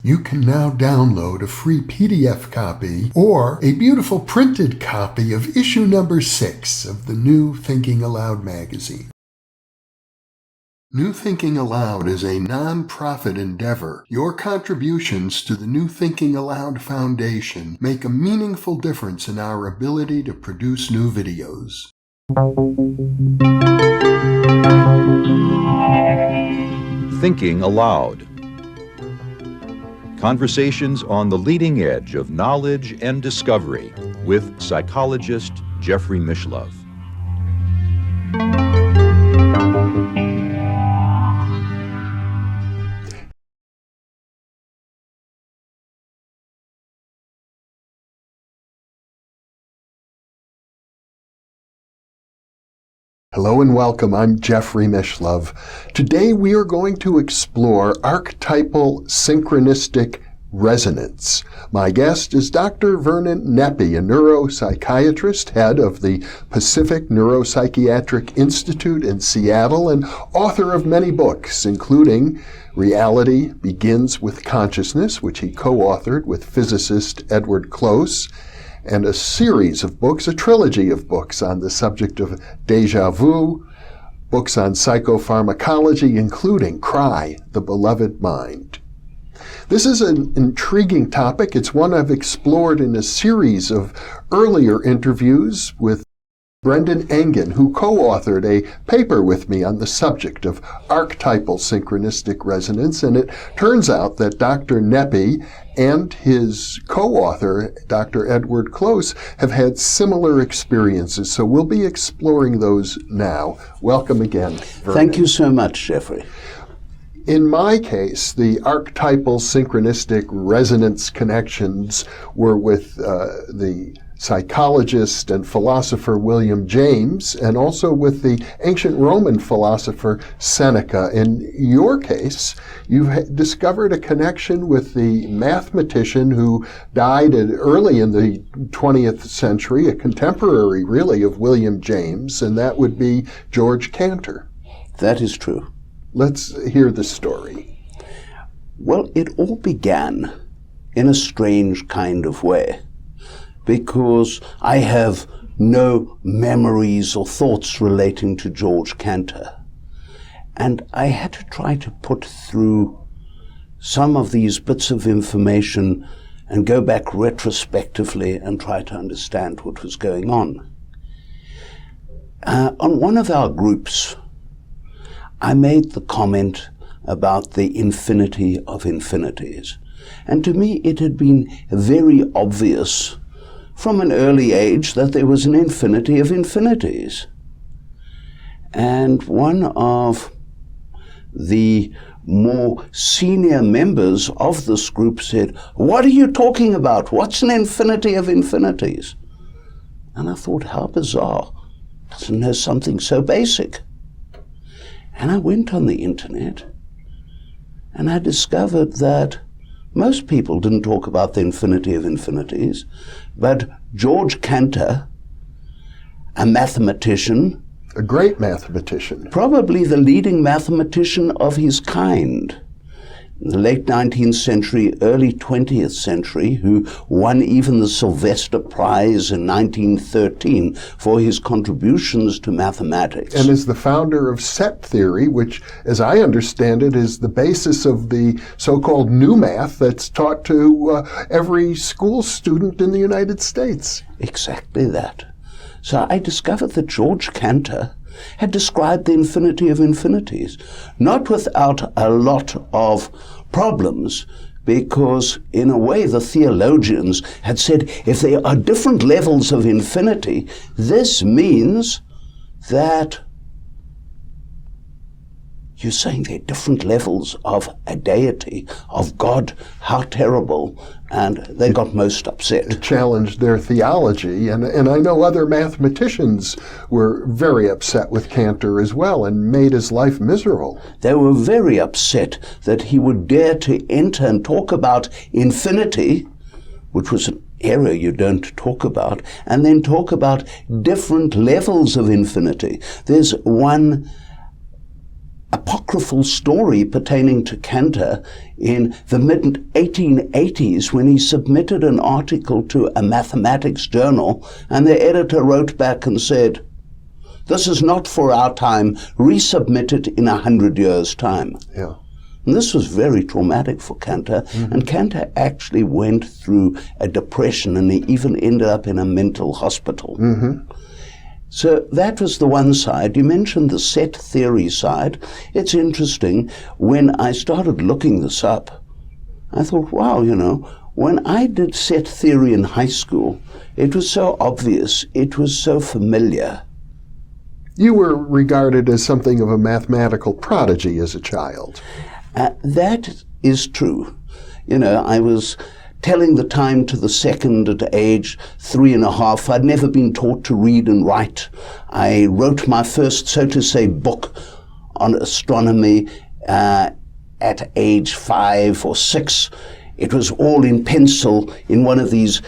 You can now download a free PDF copy or a beautiful printed copy of issue number 6 of the New Thinking Aloud magazine. New Thinking Aloud is a non-profit endeavor. Your contributions to the New Thinking Aloud Foundation make a meaningful difference in our ability to produce new videos. Thinking Aloud. Conversations on the leading edge of knowledge and discovery with psychologist Jeffrey Mishlove. Hello and welcome, I'm Jeffrey Mishlove. Today we are going to explore archetypal synchronistic resonance. My guest is Dr. Vernon Neppe, a neuropsychiatrist, head of the Pacific Neuropsychiatric Institute in Seattle, and author of many books, including Reality Begins with Consciousness, which he co-authored with physicist Edward Close, and a series of books, a trilogy of books on the subject of déjà vu, books on psychopharmacology, including Cry, the Beloved Mind. This is an intriguing topic. It's one I've explored in a series of earlier interviews with Brendan Engen, who co-authored a paper with me on the subject of archetypal synchronistic resonance, and it turns out that Dr. Neppe and his co-author, Dr. Edward Close, have had similar experiences, so we'll be exploring those now. Welcome again, Vernon. Thank you so much, Jeffrey. In my case, the archetypal synchronistic resonance connections were with the psychologist and philosopher William James, and also with the ancient Roman philosopher Seneca. In your case, you've discovered a connection with the mathematician who died early in the 20th century, a contemporary, really, of William James, and that would be Georg Cantor. That is true. Let's hear the story. Well, it all began in a strange kind of way, because I have no memories or thoughts relating to Georg Cantor. And I had to try to put through some of these bits of information and go back retrospectively and try to understand what was going on. On one of our groups, I made the comment about the infinity of infinities. And to me, it had been very obvious from an early age that there was an infinity of infinities. And one of the more senior members of this group said, "What are you talking about? What's an infinity of infinities?" And I thought, how bizarre. Doesn't know something so basic. And I went on the internet and I discovered that most people didn't talk about the infinity of infinities, but Georg Cantor, a mathematician, a great mathematician, probably the leading mathematician of his kind in the late 19th century, early 20th century, who won even the Sylvester Prize in 1913 for his contributions to mathematics. And is the founder of set theory, which, as I understand it, is the basis of the so-called new math that's taught to every school student in the United States. Exactly that. So I discovered that Georg Cantor had described the infinity of infinities, not without a lot of problems, because in a way the theologians had said if there are different levels of infinity, this means that you're saying there are different levels of a deity, of God. How terrible. And they got most upset. It challenged their theology, and I know other mathematicians were very upset with Cantor as well and made his life miserable. They were very upset that he would dare to enter and talk about infinity, which was an area you don't talk about, and then talk about different levels of infinity. There's one apocryphal story pertaining to Cantor in the mid-1880s when he submitted an article to a mathematics journal, and the editor wrote back and said, "This is not for our time, resubmit it in 100 years' time." Yeah. And this was very traumatic for Cantor, and Cantor actually went through a depression, and he even ended up in a mental hospital. So that was the one side. You mentioned the set theory side. It's interesting. When I started looking this up, I thought, wow, when I did set theory in high school, it was so obvious, it was so familiar. You were regarded as something of a mathematical prodigy as a child. That is true. I was telling the time to the second at age 3.5. I'd never been taught to read and write. I wrote my first, so to say, book on astronomy at age 5 or 6. It was all in pencil in one of these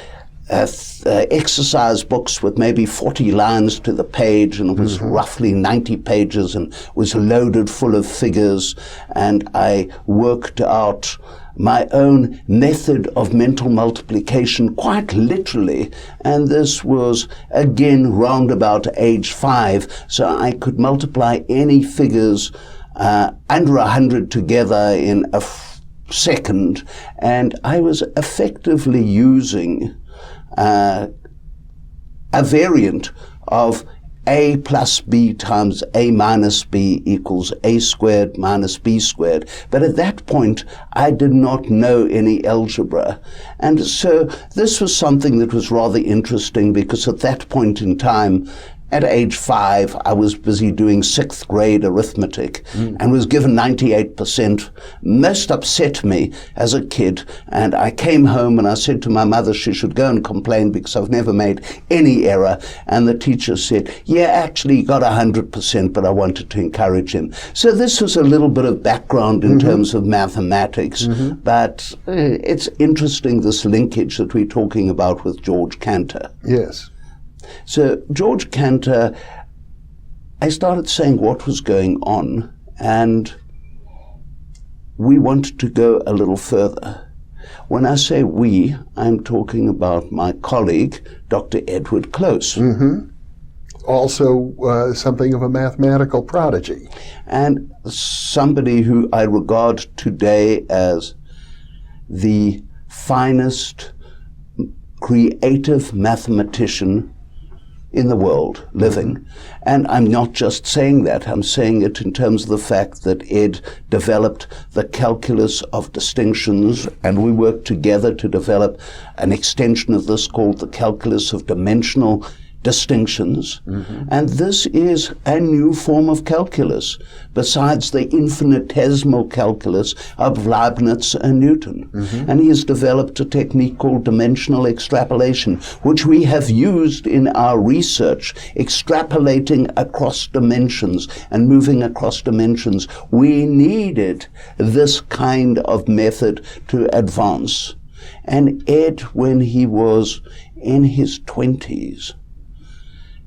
exercise books with maybe 40 lines to the page, and it was roughly 90 pages and was loaded full of figures. And I worked out my own method of mental multiplication quite literally, and this was again round about age 5, so I could multiply any figures under 100 together in a second, and I was effectively using a variant of a plus b times a minus b equals a squared minus b squared. But at that point, I did not know any algebra. And so this was something that was rather interesting, because at that point in time, at age 5, I was busy doing 6th grade arithmetic and was given 98%. Most upset me as a kid. And I came home and I said to my mother she should go and complain because I've never made any error. And the teacher said, yeah, actually he got 100%, but I wanted to encourage him. So this was a little bit of background in terms of mathematics. But it's interesting, this linkage that we're talking about with Georg Cantor. Yes. So Georg Cantor, I started saying what was going on, and we wanted to go a little further. When I say we, I'm talking about my colleague, Dr. Edward Close. Also something of a mathematical prodigy. And somebody who I regard today as the finest creative mathematician in the world living. And I'm not just saying that, I'm saying it in terms of the fact that Ed developed the calculus of distinctions, and we worked together to develop an extension of this called the calculus of dimensional distinctions. And this is a new form of calculus, besides the infinitesimal calculus of Leibniz and Newton. And he has developed a technique called dimensional extrapolation, which we have used in our research, extrapolating across dimensions and moving across dimensions. We needed this kind of method to advance. And Ed, when he was in his 20s,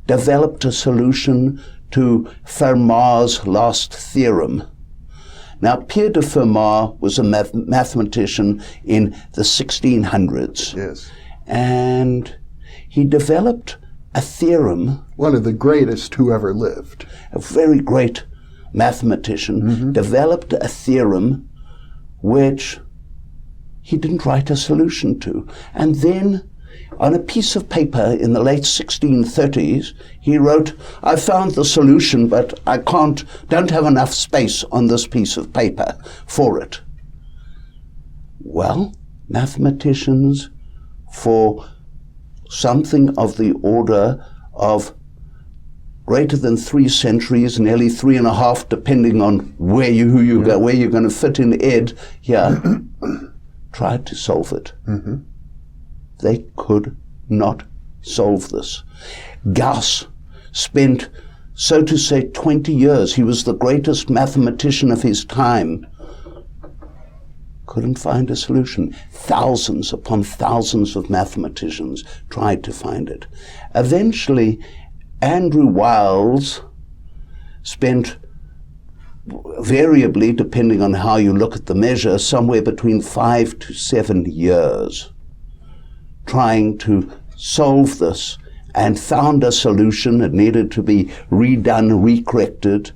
developed a solution to Fermat's last theorem. Now, Pierre de Fermat was a mathematician in the 1600s. Yes. And he developed a theorem. One of the greatest who ever lived. A very great mathematician, developed a theorem which he didn't write a solution to. And then on a piece of paper in the late 1630s, he wrote, I found the solution, but I don't have enough space on this piece of paper for it. Well, mathematicians for something of the order of greater than 3 centuries, nearly 3.5, depending on where you're going to fit in Ed here, tried to solve it. They could not solve this. Gauss spent, so to say, 20 years. He was the greatest mathematician of his time. Couldn't find a solution. Thousands upon thousands of mathematicians tried to find it. Eventually, Andrew Wiles spent variably, depending on how you look at the measure, somewhere between 5 to 7 years trying to solve this, and found a solution. It needed to be redone, recorrected,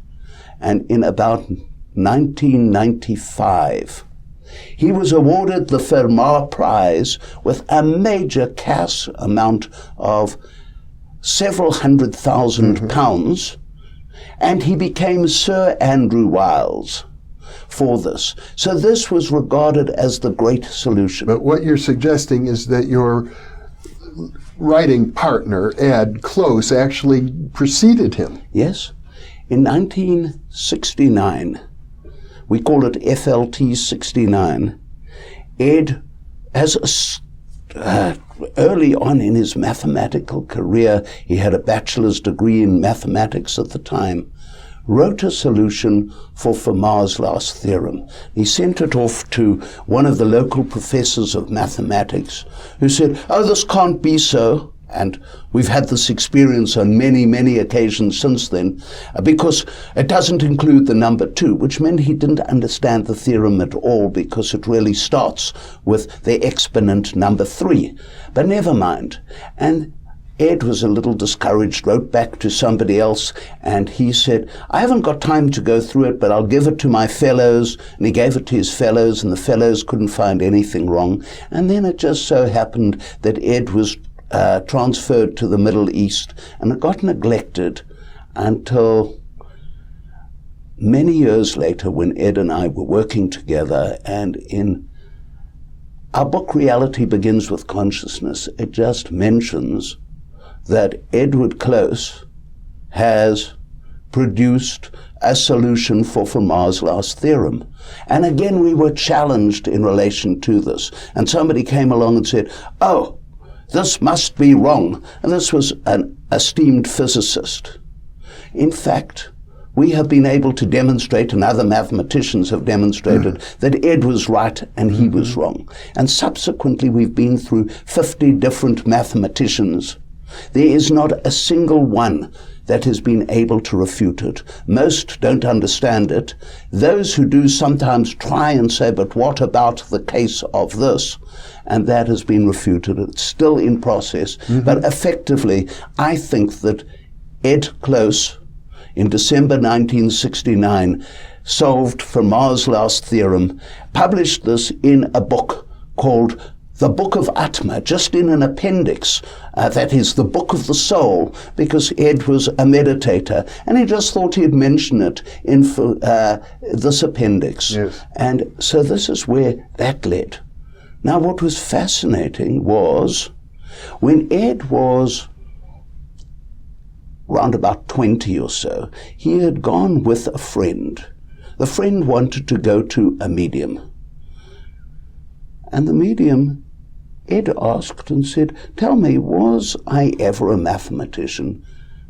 and in about 1995, he was awarded the Fermat Prize with a major cash amount of several £100,000, and he became Sir Andrew Wiles for this. So this was regarded as the great solution. But what you're suggesting is that your writing partner, Ed Close, actually preceded him. Yes. In 1969, we call it FLT 69, Ed, as early on in his mathematical career, he had a bachelor's degree in mathematics at the time, wrote a solution for Fermat's last theorem. He sent it off to one of the local professors of mathematics, who said, "Oh, this can't be so." And we've had this experience on many, many occasions since then, because it doesn't include the number 2, which meant he didn't understand the theorem at all, because it really starts with the exponent number 3. But never mind. And Ed was a little discouraged, wrote back to somebody else, and he said, "I haven't got time to go through it, but I'll give it to my fellows." And he gave it to his fellows, and the fellows couldn't find anything wrong. And then it just so happened that Ed was transferred to the Middle East, and it got neglected until many years later, when Ed and I were working together, and in our book Reality Begins with Consciousness, it just mentions that Edward Close has produced a solution for Fermat's last theorem. And again, we were challenged in relation to this. And somebody came along and said, "Oh, this must be wrong." And this was an esteemed physicist. In fact, we have been able to demonstrate, and other mathematicians have demonstrated, that Ed was right and he was wrong. And subsequently, we've been through 50 different mathematicians. There is not a single one that has been able to refute it. Most don't understand it. Those who do sometimes try and say, "But what about the case of this?" And that has been refuted. It's still in process. But effectively, I think that Ed Close, in December 1969, solved Fermat's last theorem, published this in a book called The Book of Atma, just in an appendix, that is the Book of the Soul, because Ed was a meditator, and he just thought he'd mention it in this appendix. Yes. And so this is where that led. Now, what was fascinating was, when Ed was round about 20 or so, he had gone with a friend. The friend wanted to go to a medium. And the medium, Ed asked and said, "Tell me, was I ever a mathematician?"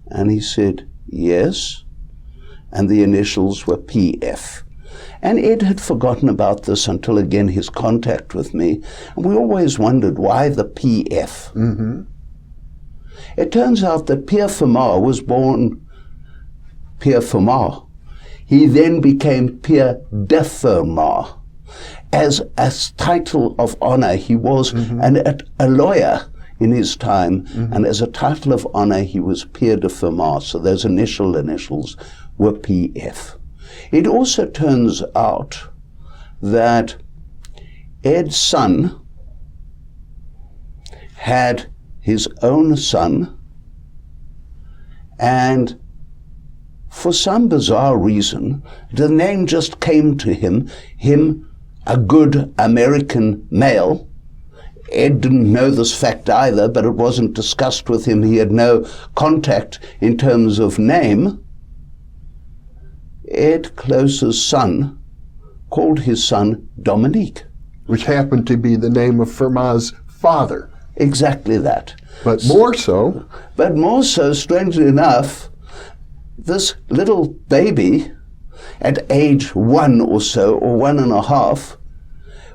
And he said, "Yes." And the initials were PF. And Ed had forgotten about this until, again, his contact with me. And we always wondered why the PF. It turns out that Pierre Fermat was born Pierre Fermat. He then became Pierre de Fermat. As a title of honor, he was a lawyer in his time, and as a title of honor, he was Pierre de Fermat. So those initials were PF. It also turns out that Ed's son had his own son, and for some bizarre reason, the name just came to him, a good American male. Ed didn't know this fact either, but it wasn't discussed with him. He had no contact in terms of name. Ed Close's son called his son Dominique. Which happened to be the name of Fermat's father. Exactly that. But more so, strangely enough, this little baby at age 1 or so, or 1.5,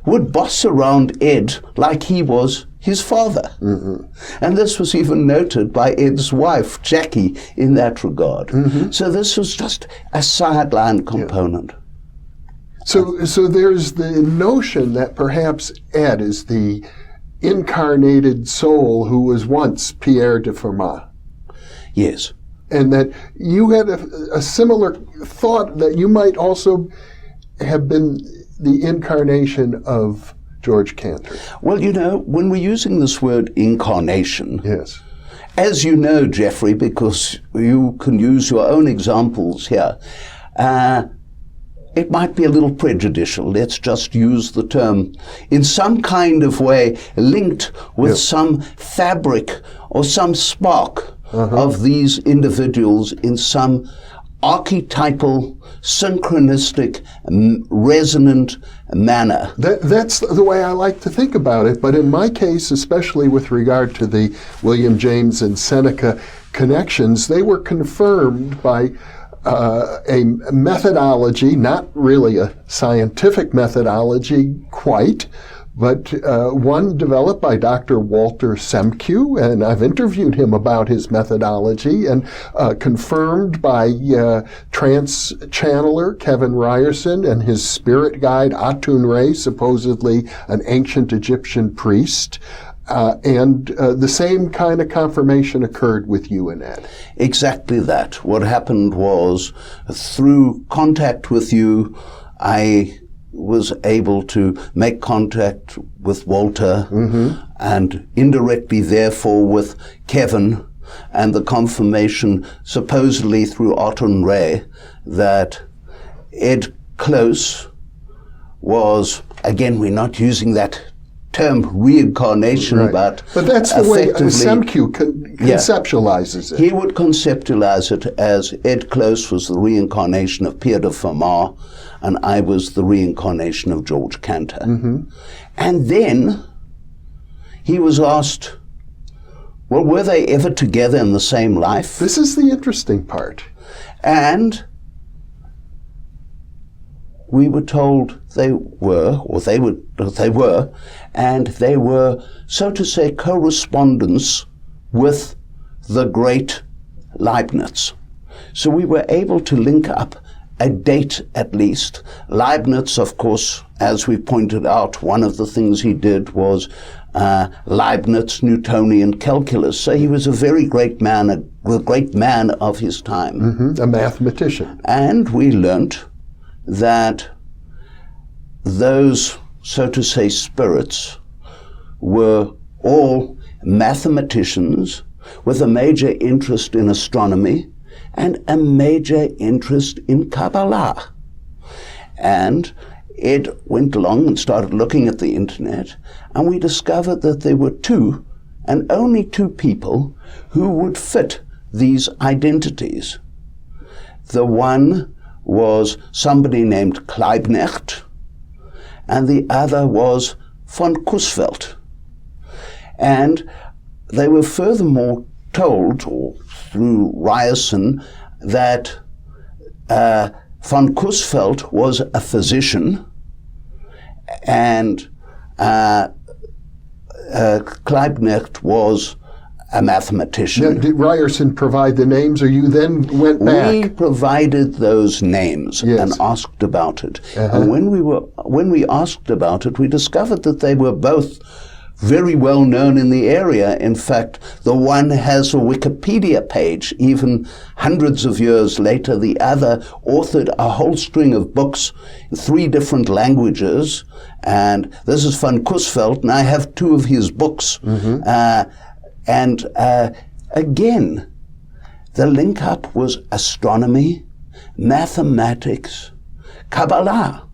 would boss around Ed like he was his father. And this was even noted by Ed's wife, Jackie, in that regard. So this was just a sideline component. So there's the notion that perhaps Ed is the incarnated soul who was once Pierre de Fermat. Yes. And that you had a similar thought that you might also have been the incarnation of Georg Cantor. Well, you know, when we're using this word incarnation, Yes. as you know, Jeffrey, because you can use your own examples here, it might be a little prejudicial. Let's just use the term in some kind of way linked with some fabric or some spark of these individuals in some archetypal, synchronistic, resonant manner. That's the way I like to think about it, but in my case, especially with regard to the William James and Seneca connections, they were confirmed by a methodology, not really a scientific methodology quite, but one developed by Dr. Walter Semkiw, and I've interviewed him about his methodology, and confirmed by trance channeler Kevin Ryerson and his spirit guide Atun Re, supposedly an ancient Egyptian priest. And the same kind of confirmation occurred with you and Ed. Exactly that. What happened was, through contact with you, I was able to make contact with Walter and indirectly, therefore, with Kevin, and the confirmation, supposedly through Atun Re, that Ed Close was, again, we're not using that term reincarnation, but that's the way Semkiw conceptualizes it. He would conceptualize it as Ed Close was the reincarnation of Pierre de Fermat, and I was the reincarnation of Georg Cantor. And then he was asked, well, were they ever together in the same life? This is the interesting part. And we were told they were, and they were, so to say, correspondents with the great Leibnitz. So we were able to link up a date at least. Leibniz, of course, as we pointed out, one of the things he did was Leibniz Newtonian calculus. So he was a very great man, a great man of his time. A mathematician. And we learnt that those, so to say, spirits were all mathematicians with a major interest in astronomy and a major interest in Kabbalah. And Ed went along and started looking at the internet, and we discovered that there were two, and only two people, who would fit these identities. The one was somebody named Kleibnecht, and the other was von Kussfeld. And they were furthermore told, or through Ryerson, that von Kussfeld was a physician, and Kleibnecht was a mathematician. Now, did Ryerson provide the names, or you then went back? We provided those names and asked about it. And when we asked about it, we discovered that they were both very well known in the area. In fact, the one has a Wikipedia page, even hundreds of years later. The other authored a whole string of books in 3 different languages. And this is von Kussfeld, and I have 2 of his books. And again, the link-up was astronomy, mathematics, Kabbalah.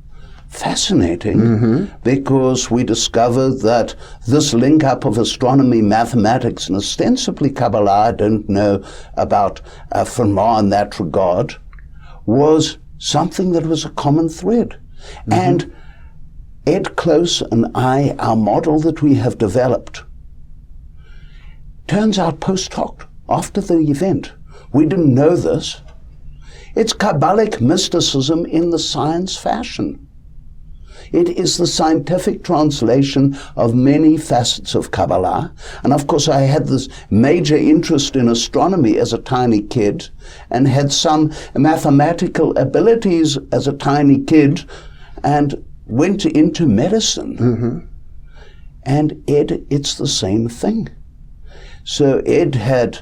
Fascinating, because we discovered that this link-up of astronomy, mathematics, and ostensibly Kabbalah, I don't know about Fermat in that regard, was something that was a common thread. And Ed Close and I, our model that we have developed, turns out post hoc, after the event. We didn't know this. It's Kabbalic mysticism in the science fashion. It is the scientific translation of many facets of Kabbalah. And of course, I had this major interest in astronomy as a tiny kid and had some mathematical abilities as a tiny kid and went into medicine. And Ed, it's the same thing. So Ed had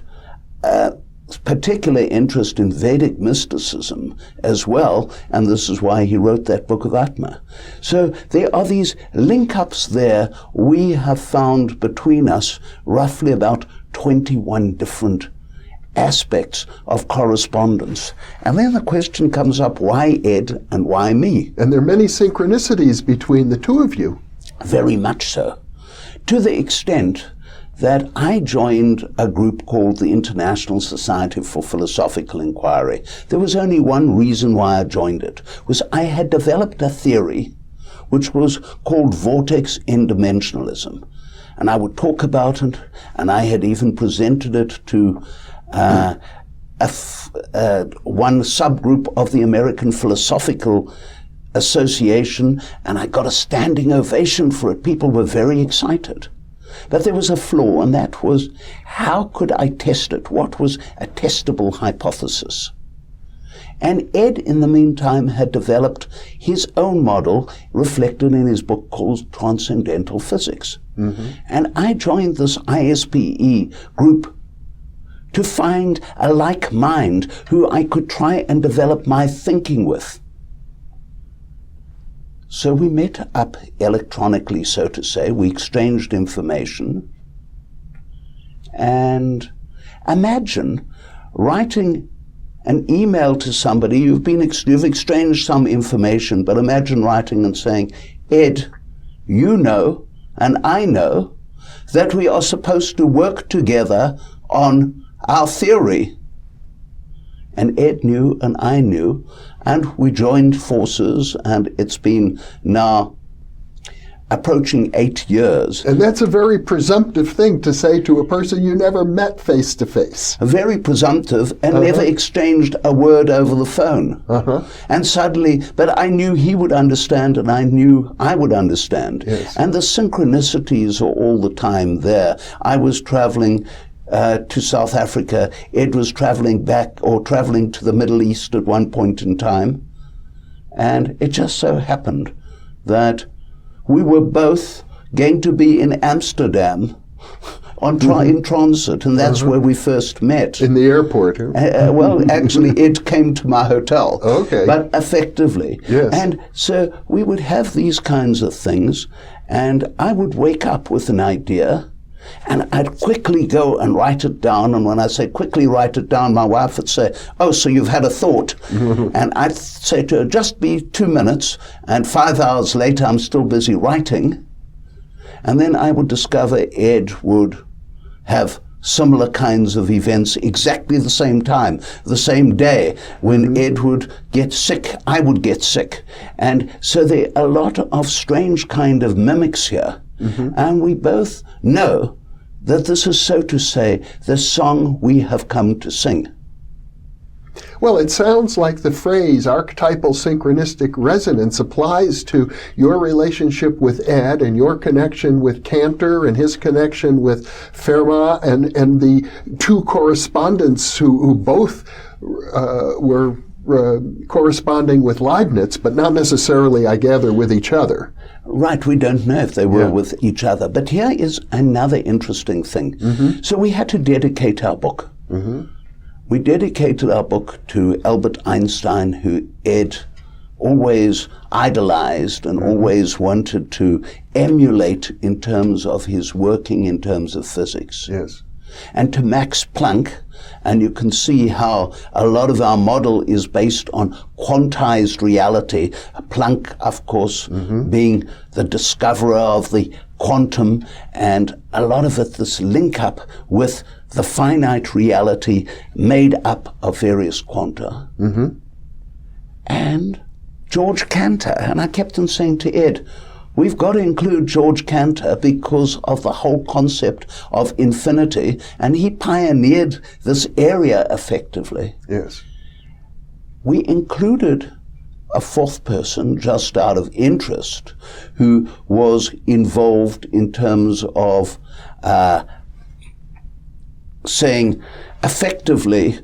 particular interest in Vedic mysticism as well, and this is why he wrote that book of Atma. So there are these link-ups there. We have found between us roughly about 21 different aspects of correspondence. And then the question comes up, why Ed and why me? And there are many synchronicities between the two of you. Very much so. To the extent that I joined a group called the International Society for Philosophical Inquiry. There was only one reason why I joined it, was I had developed a theory which was called vortex n-dimensionalism. And I would talk about it, and I had even presented it to one subgroup of the American Philosophical Association, and I got a standing ovation for it. People were very excited. But there was a flaw, and that was, how could I test it? What was a testable hypothesis? And Ed, in the meantime, had developed his own model reflected in his book called Transcendental Physics. And I joined this ISPE group to find a like mind who I could try and develop my thinking with. So we met up electronically, so to say. We exchanged information. And imagine writing an email to somebody. You've exchanged some information, but imagine writing and saying, Ed, you know, and I know, that we are supposed to work together on our theory. And Ed knew, and I knew, and we joined forces, and it's been now approaching 8 years. And that's a very presumptive thing to say to a person you never met face to face. Very presumptive, and never exchanged a word over the phone. And suddenly, but I knew he would understand, and I knew I would understand. Yes. And the synchronicities are all the time there. I was traveling to South Africa. Ed was traveling back or traveling to the Middle East at one point in time. And it just so happened that we were both going to be in Amsterdam in transit, and that's where we first met. In the airport? Well, actually, Ed came to my hotel. Okay. But effectively. Yes. And so we would have these kinds of things, and I would wake up with an idea, and I'd quickly go and write it down. And when I say quickly write it down, my wife would say, oh, so you've had a thought. And I'd say to her, just be 2 minutes. And 5 hours later, I'm still busy writing. And then I would discover Ed would have similar kinds of events exactly the same time, the same day. When Ed would get sick, I would get sick. And so there are a lot of strange kind of mimics here. And we both know that this is, so to say, the song we have come to sing. Well, it sounds like the phrase archetypal synchronistic resonance applies to your relationship with Ed and your connection with Cantor and his connection with Fermat and the two correspondents who both were corresponding with Leibniz, but not necessarily, I gather, with each other. Right, we don't know if they were with each other. But here is another interesting thing. So we had to dedicate our book. We dedicated our book to Albert Einstein, who Ed always idolized and always wanted to emulate in terms of his working in terms of physics. Yes. And to Max Planck, and you can see how a lot of our model is based on quantized reality. Planck, of course, being the discoverer of the quantum, and a lot of it, this link up with the finite reality made up of various quanta. And Georg Cantor, and I kept on saying to Ed, we've got to include Georg Cantor because of the whole concept of infinity, and he pioneered this area effectively. Yes. We included a fourth person, just out of interest, who was involved in terms of saying effectively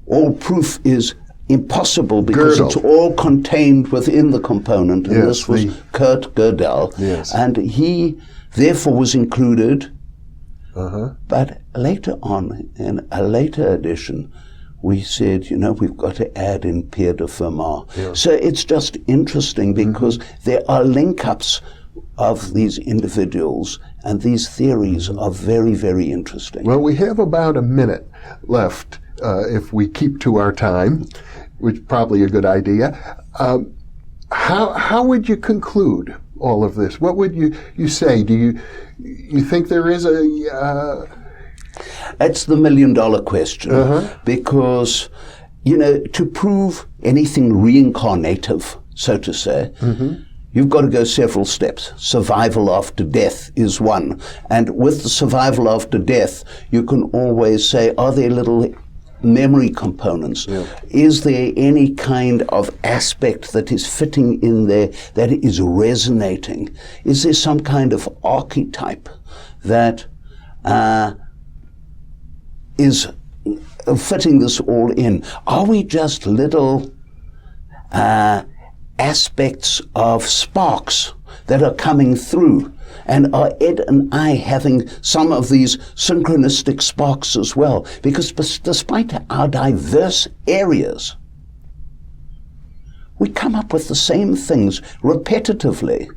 all proof is impossible because Gödel. it's all contained within the component, and Yes, this was Kurt Gödel, Yes. and he therefore was included. Uh-huh. But later on, in a later edition, we said, we've got to add in Pierre de Fermat. Yeah. So it's just interesting because there are link-ups of these individuals, and these theories are very, very interesting. Well, we have about a minute left if we keep to our time, which is probably a good idea. How would you conclude all of this? What would you say? Do you think there is a... It's the million-dollar question, because, to prove anything reincarnative, so to say, you've got to go several steps. Survival after death is one. And with the survival after death, you can always say, are there little memory components? Yeah. Is there any kind of aspect that is fitting in there that is resonating? Is there some kind of archetype that is fitting this all in? Are we just little aspects of sparks that are coming through? And are Ed and I having some of these synchronistic sparks as well? Because despite our diverse areas, we come up with the same things repetitively,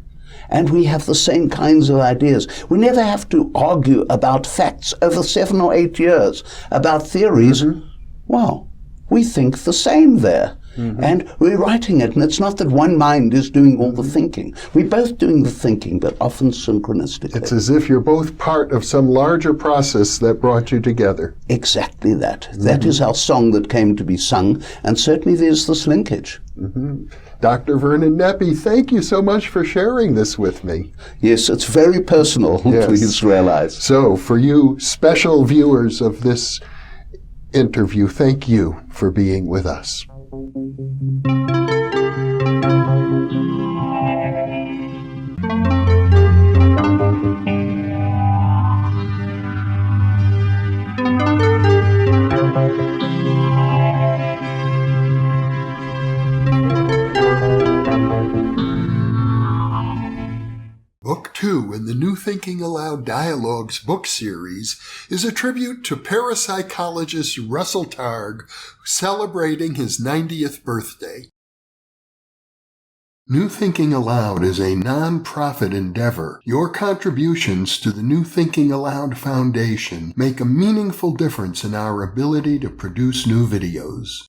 and we have the same kinds of ideas. We never have to argue about facts over 7 or 8 years, about theories. Well, we think the same there. And we're writing it, and it's not that one mind is doing all the thinking. We're both doing the thinking, but often synchronistically. It's as if you're both part of some larger process that brought you together. Exactly that. That is our song that came to be sung, and certainly there's this linkage. Dr. Vernon Neppe, thank you so much for sharing this with me. Yes, it's very personal, Yes. please realize. So, for you special viewers of this interview, thank you for being with us. Book 2 in the New Thinking Aloud Dialogues book series is a tribute to parapsychologist Russell Targ, celebrating his 90th birthday. New Thinking Aloud is a non-profit endeavor. Your contributions to the New Thinking Aloud Foundation make a meaningful difference in our ability to produce new videos.